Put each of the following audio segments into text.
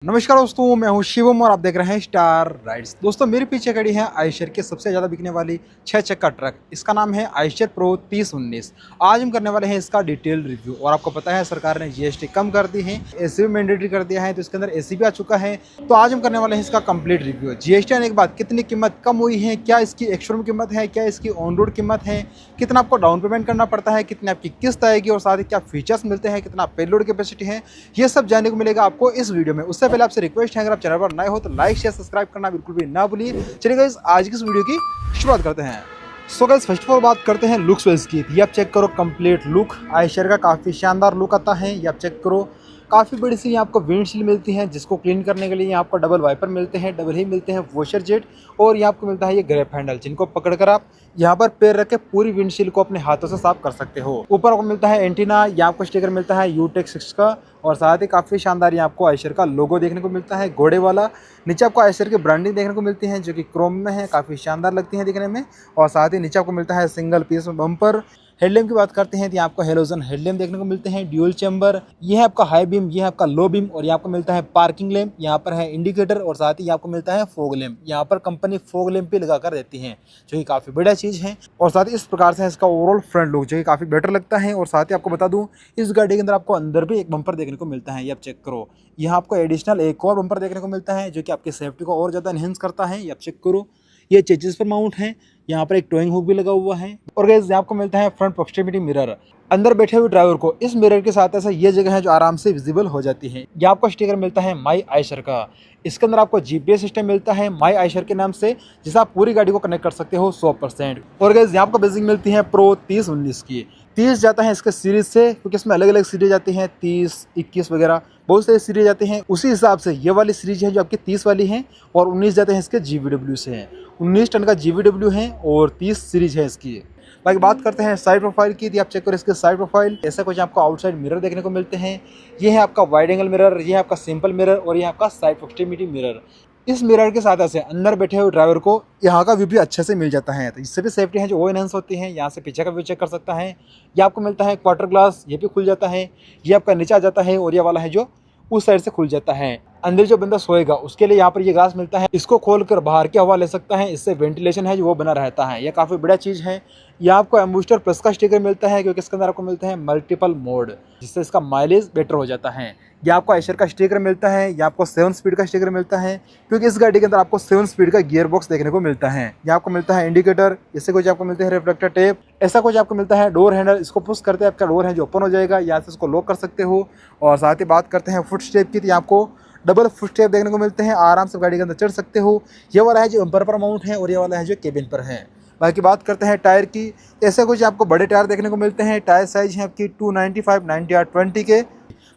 नमस्कार दोस्तों, मैं हूं शिवम और आप देख रहे हैं स्टार राइड्स। दोस्तों मेरे पीछे खड़ी है आयशर की सबसे ज़्यादा बिकने वाली 6 चक्का ट्रक। इसका नाम है आयशर प्रो 3019। आज हम करने वाले हैं इसका डिटेल रिव्यू। और आपको पता है सरकार ने जीएसटी कम कर दी है, एसी भी मैंडेटरी कर दिया है, तो इसके अंदर एसी भी आ चुका है। तो आज हम करने वाले हैं इसका कंप्लीट रिव्यू। जीएसटी आने के बाद कितनी कीमत कम हुई है, क्या इसकी एक्सशोरूम कीमत है, क्या इसकी ऑन रोड कीमत है, कितना आपको डाउन पेमेंट करना पड़ता है, कितनी आपकी किस्त आएगी और साथ ही क्या फीचर्स मिलते हैं, कितना पेलोड कैपेसिटी है, ये सब जानने को मिलेगा आपको इस वीडियो में। उससे पहले आपसे रिक्वेस्ट है, अगर आप चैनल पर नए हो तो लाइक शेयर सब्सक्राइब करना बिल्कुल भी ना भूलिए। चलिए गाइस आज की इस वीडियो की शुरुआत करते हैं। So guys first of all बात करते हैं लुक्स वाइज की। ये आप चेक करो कंप्लीट लुक आयशर का काफ़ी शानदार लुक आता है। ये आप चेक करो काफ़ी बड़ी सी यहाँ आपको विंडशील्ड मिलती है, जिसको क्लीन करने के लिए यहाँ आपको डबल वाइपर मिलते हैं, डबल ही मिलते हैं वॉशर जेट। और यहाँ आपको मिलता है ये ग्रैप हैंडल, जिनको पकड़कर आप यहाँ पर पैर रख के पूरी विंडशील्ड को अपने हाथों से साफ कर सकते हो। ऊपर आपको मिलता है एंटीना, यहाँ आपको स्टिकर मिलता है यूटेक 6 का। और साथ ही काफ़ी शानदार यहाँ आपको आयशर का लोगो देखने को मिलता है घोड़े वाला। नीचे आपको आयशर की ब्रांडिंग देखने को मिलती है, जो कि क्रोम में है, काफ़ी शानदार लगती है दिखने में। और साथ ही नीचे आपको मिलता है सिंगल पीस बम्पर। हेडलैम्प की बात करते हैं तो यहाँ आपको हेलोजन हेडलैम्प देखने को मिलते हैं ड्यूल चैम्बर। ये है आपका हाई बीम, ये है आपका लो बीम। और यहाँ आपको मिलता है पार्किंग लैम्प, यहाँ पर है इंडिकेटर। और साथ ही यहाँ आपको मिलता है फॉग लैम्प। यहाँ पर कंपनी फॉग लैम्प भी लगा कर देती है, जो कि काफ़ी बढ़िया चीज़ है। और साथ ही इस प्रकार से इसका ओवरऑल फ्रंट लुक जो कि काफ़ी बेटर लगता है। और साथ ही आपको बता दूँ इस गाड़ी के अंदर आपको अंदर भी एक बम्पर देखने को मिलता है। ये आप चेक करो, यहाँ आपको एडिशनल एक और बम्पर देखने को मिलता है, जो कि आपकी सेफ्टी को और ज़्यादा एनहेंस करता है। ये आप चेक करो, ये चेचिस पर माउंट है। यहाँ पर एक टोइंग हुक भी लगा हुआ है। और गाइस आपको मिलता है फ्रंट प्रॉक्सिमिटी मिरर। अंदर बैठे हुए ड्राइवर को इस मिरर के साथ ऐसा ये जगह है जो आराम से विजिबल हो जाती है। यहाँ आपको स्टिकर मिलता है माई आयशर का। इसके अंदर आपको जीपीएस सिस्टम मिलता है माई आयशर के नाम से, जिससे आप पूरी गाड़ी को कनेक्ट कर सकते हो 100%। और गाइस यहाँ आपको बेसिक मिलती है प्रो 3019 की। 30 जाता है इसके सीरीज से, क्योंकि इसमें अलग अलग सीरीज आती हैं, 30, 21 वगैरह बहुत सारी सीरीज आते हैं। उसी हिसाब से ये वाली सीरीज है जो आपकी 30 वाली है। और 19 जाते हैं इसके जीवीडब्ल्यू से हैं। 19 टन का जीवीडब्ल्यू है और 30 सीरीज है इसकी। बाकी बात करते हैं साइड प्रोफाइल की, तो आप चेक करो इसके साइड प्रोफाइल। ऐसा कुछ आपको आउटसाइड मिरर देखने को मिलते हैं। ये है आपका वाइड एंगल मिरर, ये है आपका सिंपल मिरर और ये आपका साइड प्रॉक्सिमिटी मिरर। इस मिरर के साथ ऐसे अंदर बैठे हुए ड्राइवर को यहाँ का व्यू भी अच्छे से मिल जाता है, तो इससे भी सेफ्टी है जो वो एनहेंस होती है। यहाँ से पीछे का व्यू चेक कर सकता है। ये आपको मिलता है क्वार्टर ग्लास, ये भी खुल जाता है। ये आपका नीचे आ जाता है और ये वाला है जो उस साइड से खुल जाता है। अंदर जो बंदा सोएगा उसके लिए यहाँ पर ये ग्लास मिलता है, इसको खोलकर बाहर की हवा ले सकता है। इससे वेंटिलेशन है जो वो बना रहता है, ये काफ़ी बड़ा चीज़ है। यहाँ आपको एम्बूस्टर प्लस का स्टिकर मिलता है, क्योंकि इसके अंदर आपको मिलता है मल्टीपल मोड, जिससे इसका माइलेज बेटर हो जाता है। ये आपको आयशर का स्टिकर मिलता है, या आपको 7 स्पीड का स्टिकर मिलता है, क्योंकि इस गाड़ी के अंदर आपको 7 स्पीड का गियर बॉक्स देखने को मिलता है। यहाँ आपको मिलता है इंडिकेटर, इससे कुछ आपको मिलते हैं रिफ्लेक्टर टेप। ऐसा कुछ आपको मिलता है डोर हैंडल, इसको पुश करते हैं आपका डोर है जो ओपन हो जाएगा, यहाँ से इसको लॉक कर सकते हो। और साथ ही बात करते हैं फुट स्टेप की, तो आपको डबल फुट स्टेप देखने को मिलते हैं, आराम से गाड़ी के अंदर चढ़ सकते हो। ये वाला है जो बम्पर पर माउंट है और ये वाला है जो केबिन पर है। बाकी बात करते हैं टायर की, ऐसे कुछ आपको बड़े टायर देखने को मिलते हैं। टायर साइज है आपकी 295, 90/20 के।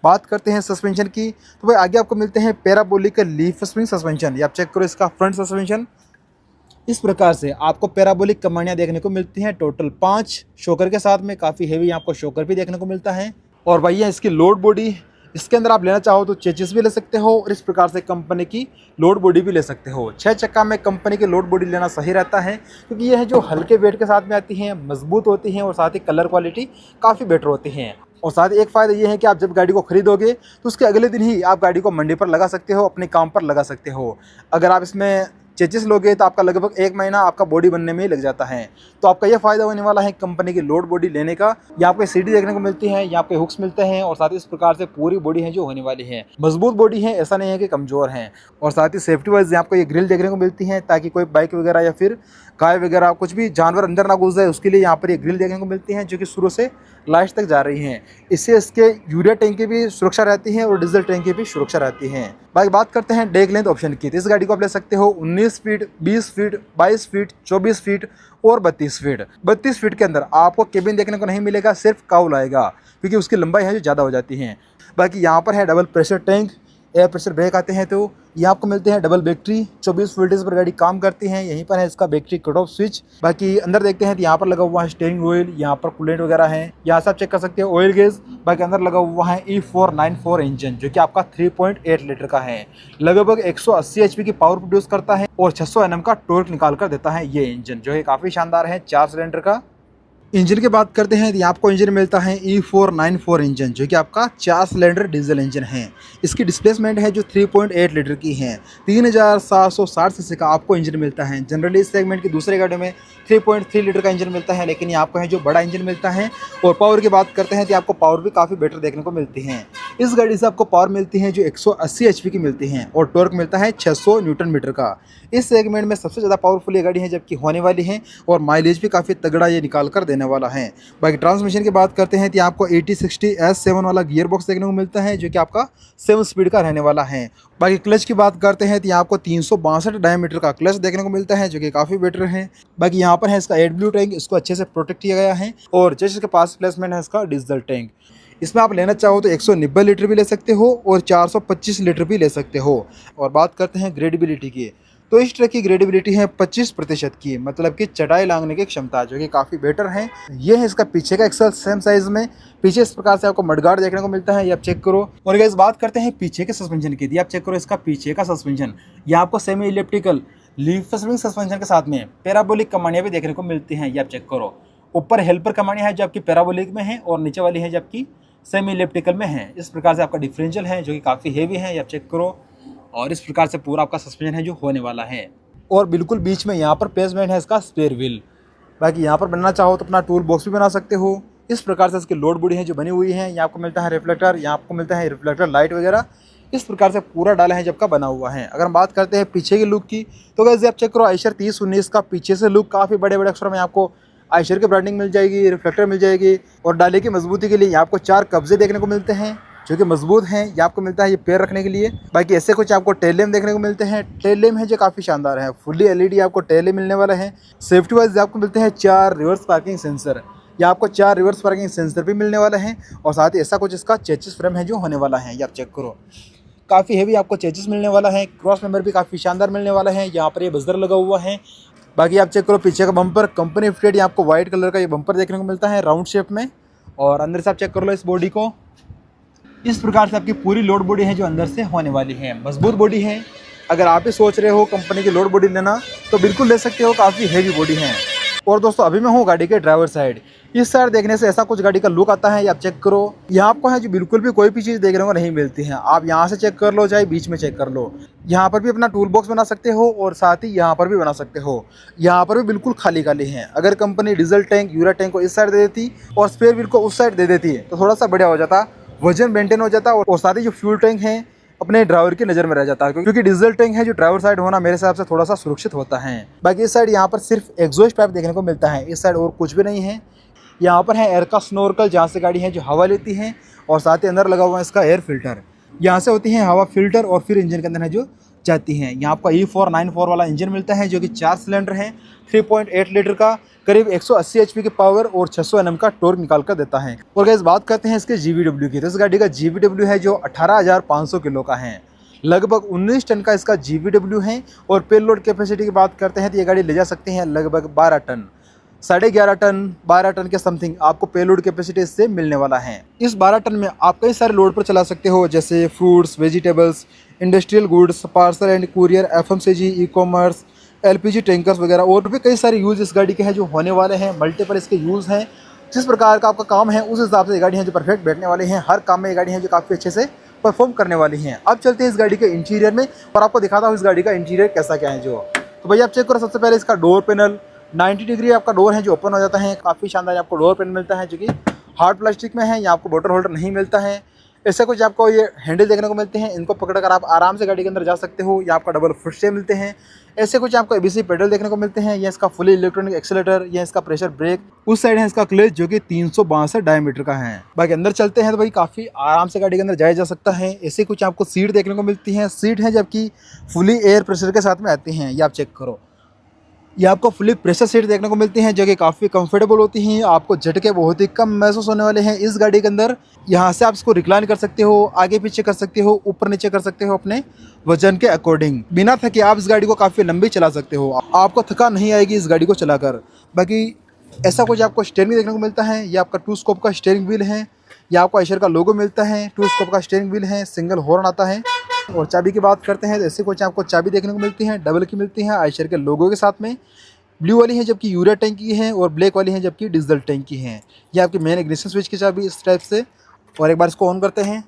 बात करते हैं सस्पेंशन की, तो भाई आगे आपको मिलते हैं पैराबोलिक लीफ स्प्रिंग सस्पेंशन। ये आप चेक करो इसका फ्रंट सस्पेंशन। इस प्रकार से आपको पैराबोलिक कमानियाँ देखने को मिलती हैं, टोटल 5 शॉकर के साथ में। काफ़ी हेवी आपको शॉकर भी देखने को मिलता है। और भैया इसकी लोड बॉडी, इसके अंदर आप लेना चाहो तो चेचिस भी ले सकते हो, और इस प्रकार से कंपनी की लोड बॉडी भी ले सकते हो। 6 चक्का में कंपनी की लोड बॉडी लेना सही रहता है, क्योंकि ये है जो हल्के वेट के साथ में आती हैं, मजबूत होती हैं और साथ ही कलर क्वालिटी काफ़ी बेटर होती हैं। और साथ ही एक फ़ायदा ये है कि आप जब गाड़ी को खरीदोगे तो उसके अगले दिन ही आप गाड़ी को मंडी पर लगा सकते हो, अपने काम पर लगा सकते हो। अगर आप इसमें चेचिस लोगे तो आपका लगभग 1 महीना आपका बॉडी बनने में ही लग जाता है। तो आपका ये फ़ायदा होने वाला है कंपनी की लोड बॉडी लेने का। यहाँ आपको सीडी देखने को मिलती है, यहाँ पे हुक्स मिलते हैं। और साथ ही इस प्रकार से पूरी बॉडी है जो होने वाली है, मजबूत बॉडी है, ऐसा नहीं है कि कमज़ोर है। और साथ ही सेफ्टी वाइज आपको ये ग्रिल देखने को मिलती है, ताकि कोई बाइक वगैरह या फिर गाय वगैरह कुछ भी जानवर अंदर ना घुस जाए, उसके लिए यहाँ पर ये ग्रिल देखने को मिलती है, जो कि शुरू से लास्ट तक जा रही हैं। इससे इसके यूरिया टैंक की भी सुरक्षा रहती है और डीजल टैंक की भी सुरक्षा रहती है। बाकी बात करते हैं डेक लेंथ ऑप्शन की, तो इस गाड़ी को आप ले सकते हो 19 फीट, 20 फीट, 22 फीट, 24 फीट और 32 फीट। 32 फीट के अंदर आपको केबिन देखने को नहीं मिलेगा, सिर्फ काउल आएगा, क्योंकि उसकी लंबाई है जो ज़्यादा हो जाती है। बाकी यहाँ पर है double pressure tank, air pressure brake आते हैं, तो ये आपको मिलते हैं डबल बैटरी। 24 वोल्टेज पर गाड़ी काम करती है। यहीं पर है इसका बैटरी कट ऑफ स्विच। बाकी अंदर देखते हैं तो यहाँ पर लगा हुआ है स्टीयरिंग ऑयल, यहाँ पर कूलेंट वगैरह है, यहाँ से आप चेक कर सकते हो ऑयल गेज। बाकी अंदर लगा हुआ है E494 इंजन, जो कि आपका 3.8 लीटर का है, लगभग 180 HP की पावर प्रोड्यूस करता है और 600 Nm का टॉर्क निकाल कर देता है ये इंजन, जो है काफ़ी शानदार है, 4 सिलेंडर का। इंजन की बात करते हैं तो आपको इंजन मिलता है E494 इंजन, जो कि आपका 4 सिलेंडर डीजल इंजन है। इसकी डिस्प्लेसमेंट है जो 3.8 लीटर की है। 3760 सीसी का आपको इंजन मिलता है। जनरली इस सेगमेंट की दूसरे गाड़ी में 3.3 लीटर का इंजन मिलता है, लेकिन ये आपको है जो बड़ा इंजन मिलता है। और पावर की बात करते हैं तो आपको पावर भी काफ़ी बेटर देखने को मिलती है। इस गाड़ी से आपको पावर मिलती है जो 180 HP की मिलती है और टॉर्क मिलता है 600 न्यूटन मीटर का। इस सेगमेंट में सबसे ज़्यादा पावरफुल ये गाड़ी है जबकि होने वाली है, और माइलेज भी काफ़ी तगड़ा ये निकाल कर देने वाला है। बाकी ट्रांसमिशन की बात करते हैं तो आपको 8060S7 वाला गियर बॉक्स देखने को मिलता है, जो कि आपका 7 स्पीड का रहने वाला है। बाकी क्लच की बात करते हैं तो आपको 362 डायमीटर का क्लच देखने को मिलता है, जो कि काफ़ी बेटर है। बाकी यहाँ पर है इसका एडब्ल्यू टैंक, इसको अच्छे से प्रोटेक्ट किया गया है। और जैसे इसके पास प्लेसमेंट है इसका डीजल टैंक। इसमें आप लेना चाहो तो 190 लीटर भी ले सकते हो और 425 लीटर भी ले सकते हो। और बात करते हैं ग्रेडेबिलिटी की, तो इस ट्रक की ग्रेडेबिलिटी है 25% की, मतलब कि चटाई लांघने की क्षमता, जो कि काफ़ी बेटर है। ये है इसका पीछे का एक्सल सेम साइज में। पीछे इस प्रकार से आपको मडगार्ड देखने को मिलता है, ये आप चेक करो। और गाइस बात करते हैं पीछे के सस्पेंशन की, आप चेक करो इसका पीछे का सस्पेंशन। ये आपको semi electrical leaf spring suspension के साथ में पैराबोलिक कमानियाँ भी देखने को मिलती हैं, ये आप चेक करो। ऊपर हेल्पर कमानियाँ है जो आपकी पैराबोलिक में है, और नीचे वाली है जो आपकी सेमी इलेक्ट्रिकल में है। इस प्रकार से आपका डिफरेंशियल है जो कि काफ़ी हेवी है, ये आप चेक करो। और इस प्रकार से पूरा आपका सस्पेंशन है जो होने वाला है। और बिल्कुल बीच में यहाँ पर प्लेसमेंट है इसका स्पेयर व्हील। बाकी यहाँ पर बनना चाहो तो अपना टूल बॉक्स भी बना सकते हो। इस प्रकार से इसकी लोड बॉडी है जो बनी हुई है। यहाँ आपको मिलता है रिफ्लेक्टर, यहाँ आपको मिलता है रिफ्लेक्टर लाइट वगैरह। इस प्रकार से पूरा डाला है जब का बना हुआ है। अगर हम बात करते हैं पीछे की लुक की, तो वैसे आप चेक करो आयशर 3019 का पीछे से लुक काफ़ी बड़े बड़े अक्षरों में आपको आयशर की ब्रांडिंग मिल जाएगी, रिफ्लेक्टर मिल जाएगी। और डाले की मजबूती के लिए यहाँ आपको 4 कब्जे देखने को मिलते हैं जो कि मजबूत हैं। ये आपको मिलता है ये पैर रखने के लिए। बाकी ऐसे कुछ आपको टेल लैम्प देखने को मिलते हैं। टेल लैम्प है जो काफ़ी शानदार है, फुल्ली LED आपको टेल लैम्प मिलने वाला है। सेफ्टी वाइज आपको मिलते हैं 4 रिवर्स पार्किंग सेंसर, या आपको 4 रिवर्स पार्किंग सेंसर भी मिलने वाला है। और साथ ही ऐसा कुछ इसका चेचिस फ्रेम है जो होने वाला है, ये आप चेक करो। काफ़ी हेवी आपको चेचिस मिलने वाला है। क्रॉस मेंबर भी काफ़ी शानदार मिलने वाला है। यहाँ पर ये बजर लगा हुआ है। बाकी आप चेक करो पीछे का बम्पर कंपनी फिटेड, आपको व्हाइट कलर का ये बम्पर देखने को मिलता है राउंड शेप में। और अंदर से आप चेक कर लो इस बॉडी को। इस प्रकार से आपकी पूरी लोड बॉडी है जो अंदर से होने वाली है। मजबूत बॉडी है। अगर आप ही सोच रहे हो कंपनी की लोड बॉडी लेना तो बिल्कुल ले सकते हो, काफ़ी हेवी बॉडी है। और दोस्तों अभी मैं हूँ गाड़ी के ड्राइवर साइड। इस साइड देखने से ऐसा कुछ गाड़ी का लुक आता है, आप चेक करो। यहाँ आपको है जो बिल्कुल भी कोई भी चीज़ देखने को नहीं मिलती है। आप यहाँ से चेक कर लो चाहे बीच में चेक कर लो। यहाँ पर भी अपना टूल बॉक्स बना सकते हो और साथ ही यहाँ पर भी बना सकते हो। यहाँ पर भी बिल्कुल खाली खाली है। अगर कंपनी डीजल टैंक यूरा टैंक को इस साइड दे देती और स्पेयर व्हील को उस साइड दे देती तो थोड़ा सा बढ़िया हो जाता, वजन मेंटेन हो जाता। और साथ ही जो फ्यूल टैंक है अपने ड्राइवर की नज़र में रह जाता है, क्योंकि डीजल टैंक है जो ड्राइवर साइड होना मेरे हिसाब से थोड़ा सा सुरक्षित होता है। बाकी इस साइड यहाँ पर सिर्फ एग्जॉस्ट पाइप देखने को मिलता है, इस साइड और कुछ भी नहीं है। यहाँ पर है एयर का स्नोरकल, जहाँ से गाड़ी है जो हवा लेती है। और साथ ही अंदर लगा हुआ है इसका एयर फिल्टर, यहाँ से होती है हवा फिल्टर और फिर इंजन के अंदर है जो जाती हैं। यहाँ आपका E494 वाला इंजन मिलता है जो कि 4 सिलेंडर है, 3.8 लीटर का, करीब 180 HP की पावर और 600 Nm का टॉर्क निकाल कर देता है। और गाइस बात करते हैं इसके GVW की, तो इस गाड़ी का GVW है जो 18,500 किलो का है। लगभग 19 टन का इसका GVW है। और पेलोड कैपेसिटी की बात करते हैं तो ये गाड़ी ले जा सकते हैं लगभग 12 टन, 11.5 टन, 12 टन के समथिंग आपको पेलोड कैपेसिटी इससे मिलने वाला है। इस 12 टन में आप कई सारे लोड पर चला सकते हो, जैसे fruits, vegetables, industrial goods, parcel and courier, FMCG, e-commerce, LPG tankers वगैरह। और भी कई सारे यूज़ इस गाड़ी के हैं जो होने वाले हैं। मल्टीपल इसके यूज़ हैं। जिस प्रकार का आपका काम है उस हिसाब से ये गाड़ी है जो परफेक्ट बैठने वाली हैं। हर काम में ये गाड़ी है जो काफ़ी अच्छे से परफॉर्म करने वाली हैं। अब चलते हैं इस गाड़ी के इंटीरियर में और आपको दिखाता हूँ इस गाड़ी का इंटीरियर कैसा क्या है जो। तो भैया आप चेक करो, सबसे पहले इसका डोर पैनल 90 डिग्री आपका डोर है जो ओपन हो जाता है। काफ़ी शानदार आपको डोर पैनल मिलता है जो कि हार्ड प्लास्टिक में है। यहाँ आपको बॉटल होल्डर नहीं मिलता है। ऐसे कुछ आपको ये हैंडल देखने को मिलते हैं, इनको पकड़कर आप आराम से गाड़ी के अंदर जा सकते हो। या आपका डबल फुट से मिलते हैं। ऐसे कुछ आपको ABC पेडल देखने को मिलते हैं। यह इसका फुली इलेक्ट्रॉनिक एक्सीलरेटर, यह इसका प्रेशर ब्रेक। उस साइड है इसका क्लच जो कि 362 डायमीटर का है। बाकी अंदर चलते हैं तो भाई काफ़ी आराम से गाड़ी के अंदर जाया जा सकता है। ऐसे कुछ आपको सीट देखने को मिलती हैं। सीट है जबकि फुली एयर प्रेशर के साथ में आती हैं, ये आप चेक करो। ये आपको फुली प्रेशर सीट देखने को मिलती हैं जो कि काफ़ी कंफर्टेबल होती हैं। आपको झटके बहुत ही कम महसूस होने वाले हैं इस गाड़ी के अंदर। यहाँ से आप इसको रिक्लाइन कर सकते हो, आगे पीछे कर सकते हो, ऊपर नीचे कर सकते हो अपने वजन के अकॉर्डिंग। बिना थके आप इस गाड़ी को काफ़ी लंबी चला सकते हो। आपको थकान नहीं आएगी इस गाड़ी को चलाकर। बाकी ऐसा कुछ आपको स्टीयरिंग देखने को मिलता है। ये आपका 2 स्कोप का स्टीयरिंग व्हील है। ये आपको आयशर का लोगो मिलता है। 2 स्कोप का स्टीयरिंग व्हील है, सिंगल हॉर्न आता है। और चाबी की बात करते हैं तो ऐसे कुछ आपको चाबी देखने को मिलती है, डबल की मिलती है आयशर के लोगो के साथ में। ब्लू वाली है जबकि यूरिया टैंक की है, और ब्लैक वाली है जबकि डीजल टैंक की है। ये आपकी मेन इग्निशन स्विच की चाबी इस टाइप से। और एक बार इसको ऑन करते हैं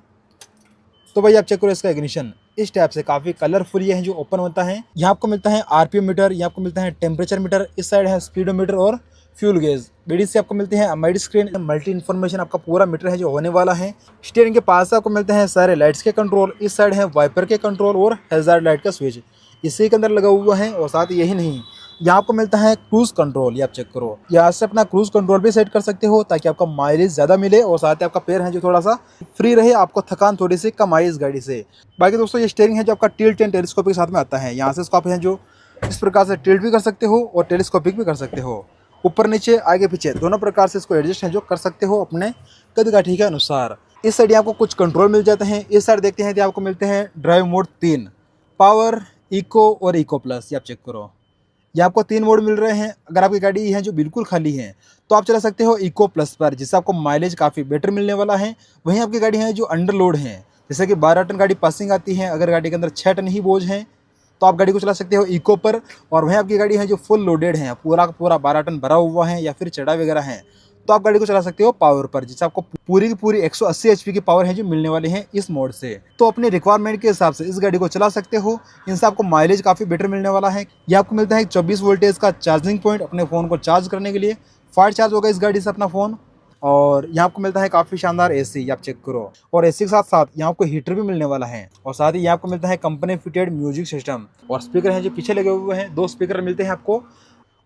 तो भाई आप चेक करो इसका इग्निशन इस टाइप से काफ़ी कलरफुल ये है जो ओपन होता है। यहाँ आपको मिलता है आरपीएम मीटर, यहाँ आपको मिलता है टेम्परेचर मीटर, इस साइड है स्पीडोमीटर और फ्यूल गेज। बीडी से आपको मिलती है एमआईडी स्क्रीन, मल्टी इन्फॉर्मेशन आपका पूरा मीटर है जो होने वाला है। स्टीयरिंग के पास आपको मिलते हैं सारे लाइट्स के कंट्रोल, इस साइड है वाइपर के कंट्रोल और हैजार्ड लाइट का स्विच इसी के अंदर लगा हुआ है। और साथ यही नहीं, यहाँ आपको मिलता है क्रूज कंट्रोल, ये आप चेक करो। यहाँ से अपना क्रूज कंट्रोल भी सेट कर सकते हो ताकि आपका माइलेज ज़्यादा मिले और साथ ही आपका पैर है जो थोड़ा सा फ्री रहे, आपको थकान थोड़ी सी कम आए इस गाड़ी से। बाकी दोस्तों ये स्टीयरिंग है जो आपका टिल्ट एंड टेलीस्कोपिक के साथ में आता है। यहाँ से इसको आप है जो इस प्रकार से टिल्ट भी कर सकते हो और टेलीस्कोपिक भी कर सकते हो, ऊपर नीचे आगे पीछे दोनों प्रकार से इसको एडजस्ट है जो कर सकते हो अपने कद काठी के अनुसार। इस साइड आपको कुछ कंट्रोल मिल जाते हैं। इस साइड देखते हैं कि आपको मिलते हैं ड्राइव मोड 3, पावर, इको और इको प्लस। ये आप चेक करो, ये आपको 3 मोड मिल रहे हैं। अगर आपकी गाड़ी है जो बिल्कुल खाली है तो आप चला सकते हो इको प्लस पर, जिससे आपको माइलेज काफ़ी बेटर मिलने वाला है। वहीं आपकी गाड़ी है जो अंडर लोड है, जैसे कि 12 टन गाड़ी पासिंग आती है, अगर गाड़ी के अंदर 6 टन ही बोझ है तो आप गाड़ी को चला सकते हो इको पर। और वहीं आपकी गाड़ी है जो फुल लोडेड है, पूरा का पूरा 12 टन भरा हुआ है या फिर चढ़ा वगैरह है, तो आप गाड़ी को चला सकते हो पावर पर, जिससे आपको पूरी की पूरी 180 एचपी की पावर है जो मिलने वाली है इस मोड से। तो अपने रिक्वायरमेंट के हिसाब से इस गाड़ी को चला सकते हो, इनसे आपको माइलेज काफ़ी बेटर मिलने वाला है। ये आपको मिलता है 24 वोल्टेज का चार्जिंग पॉइंट अपने फ़ोन को चार्ज करने के लिए। फास्ट चार्ज होगा इस गाड़ी से अपना फ़ोन। और यहाँ आपको मिलता है काफ़ी शानदार एसी, आप चेक करो। और एसी के साथ साथ यहाँ आपको हीटर भी मिलने वाला है। और साथ ही यहाँ आपको मिलता है कंपनी फिटेड म्यूजिक सिस्टम, और स्पीकर हैं जो पीछे लगे हुए हैं, 2 स्पीकर मिलते हैं आपको।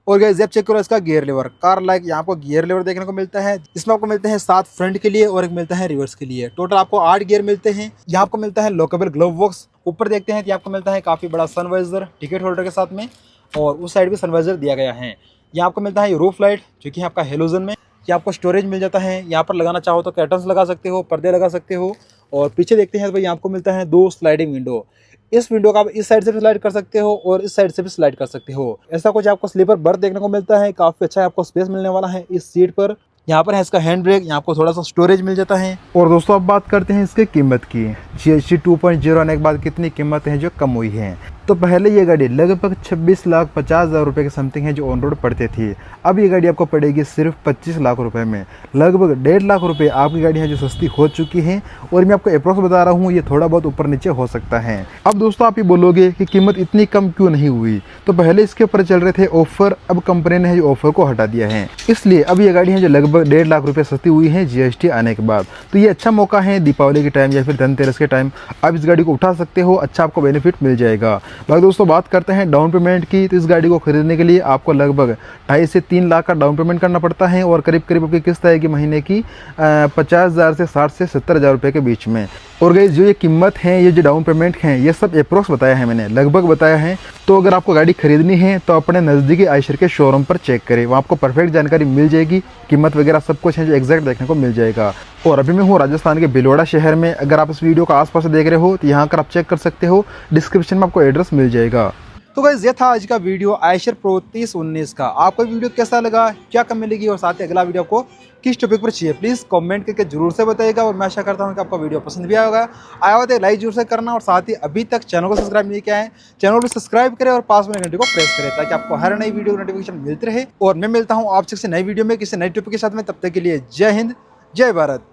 और गाइस आप चेक करो इसका गियर लेवर, कार लाइक यहाँ आपको गियर लेवर देखने को मिलता है। इसमें आपको मिलते हैं 7 फ्रंट के लिए और एक मिलता है रिवर्स के लिए। टोटल आपको 8 गियर मिलते हैं। यहाँ आपको मिलता है लॉकेबल ग्लव बॉक्स। ऊपर देखते हैं कि आपको मिलता है काफ़ी बड़ा सनवाइजर टिकट होल्डर के साथ में, और उस साइड भी सनवाइजर दिया गया है। यहाँ आपको मिलता है रूफ लाइट जो कि आपका हेलोजन में। ये आपको स्टोरेज मिल जाता है, यहाँ पर लगाना चाहो तो कर्टन्स लगा सकते हो, पर्दे लगा सकते हो। और पीछे देखते हैं तो भाई यहाँ आपको मिलता है 2 स्लाइडिंग विंडो। इस विंडो का आप इस साइड से भी स्लाइड कर सकते हो और इस साइड से भी स्लाइड कर सकते हो। ऐसा कुछ आपको स्लीपर बर्थ देखने को मिलता है, काफ़ी अच्छा आपको स्पेस मिलने वाला है इस सीट पर। यहाँ पर है इसका हैंड ब्रेक, यहाँ आपको थोड़ा सा स्टोरेज मिल जाता है। और दोस्तों अब बात करते हैं इसकी कीमत की। GST 2.0 आने के बाद कितनी कीमत है जो कम हुई है। तो पहले ये गाड़ी लगभग 26,50,000 रुपये के समथिंग है जो ऑन रोड पड़ती थी। अब ये गाड़ी आपको पड़ेगी सिर्फ 25 लाख रुपए में। लगभग 1.5 लाख रुपए आपकी गाड़ी है जो सस्ती हो चुकी है। और मैं आपको अप्रोक्स बता रहा हूँ, ये थोड़ा बहुत ऊपर नीचे हो सकता है। अब दोस्तों आप ये बोलोगे कि कीमत इतनी कम क्यों नहीं हुई, तो पहले इसके ऊपर चल रहे थे ऑफर, अब कंपनी ने जो ऑफर को हटा दिया है, इसलिए अब ये गाड़ी है जो लगभग 1.5 लाख रुपये सस्ती हुई है GST आने के बाद। तो ये अच्छा मौका है दीपावली के टाइम या फिर धनतेरस के टाइम आप इस गाड़ी को उठा सकते हो, अच्छा आपको बेनिफिट मिल जाएगा। बाकी दोस्तों बात करते हैं डाउन पेमेंट की, तो इस गाड़ी को खरीदने के लिए आपको लगभग 2.5 से 3 लाख का डाउन पेमेंट करना पड़ता है। और करीब करीब आपकी किस्त आएगी महीने की 50,000 से 60 से 70,000 रुपये के बीच में। और गाइस जो ये कीमत है, ये जो डाउन पेमेंट है, ये सब अप्रोक्स बताया है मैंने, लगभग बताया है। तो अगर आपको गाड़ी खरीदनी है तो अपने नज़दीकी आयशर के शोरूम पर चेक करें, वहाँ आपको परफेक्ट जानकारी मिल जाएगी, कीमत वगैरह सब कुछ है जो एग्जैक्ट देखने को मिल जाएगा। और अभी मैं हूँ राजस्थान के भिलवाड़ा शहर में। अगर आप इस वीडियो को आसपास देख रहे हो तो यहाँ कर आप चेक कर सकते हो, डिस्क्रिप्शन में आपको एड्रेस मिल जाएगा। तो गाइस ये था आज का वीडियो आयशर प्रो 3019 का। आपको वीडियो कैसा लगा, क्या कम मिलेगी और साथ ही अगला वीडियो को किस टॉपिक पर चाहिए, प्लीज़ कमेंट करके जरूर से बताइएगा। और मैं आशा करता हूँ कि आपको वीडियो पसंद भी आएगा। आया हुआ तो लाइक जरूर से करना, और साथ ही अभी तक चैनल को सब्सक्राइब नहीं किया है, चैनल को सब्सक्राइब करें और पास में घंटे को प्रेस करें ताकि आपको हर नई वीडियो नोटिफिकेशन मिलती रहे। और मैं मिलता हूँ आपसे नई वीडियो में किसी नई टॉपिक के साथ में, तब तक के लिए जय हिंद, जय भारत।